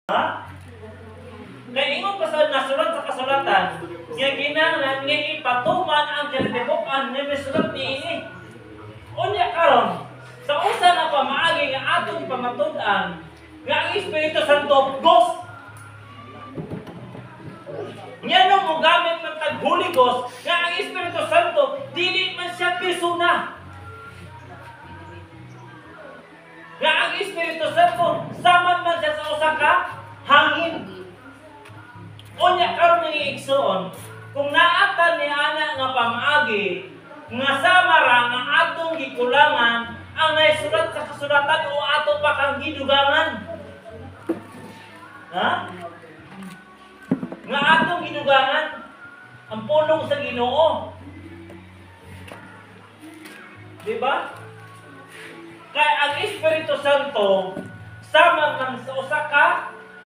Ha? Kaya ingon pa sa nasulat sa kasulatan, nga kinahanglan nga ipatuman ang kinatibukan nga nasulat niini. Unya karon, sa usa nga pamaagi nga atong pamatud-an, nga ang Espiritu Santo Ghost. Nga nung mo gamit ng tag-Holy Ghost, nga ang Espiritu Santo, dili man siya persona. Nga ang Espiritu Santo, saman man siya sa usa ka hangin. Unya karon ni igsoon, kung naatan ni ana nga pamaagi, nga sama ra nga atong gikulangan ang naisulat sa kasulatan o ato pa kang gidugangan. Ha? Nga atong gidugangan ang pulong sa Ginoo. Di ba? Kaya ang Espiritu Santo sama man sa usa ka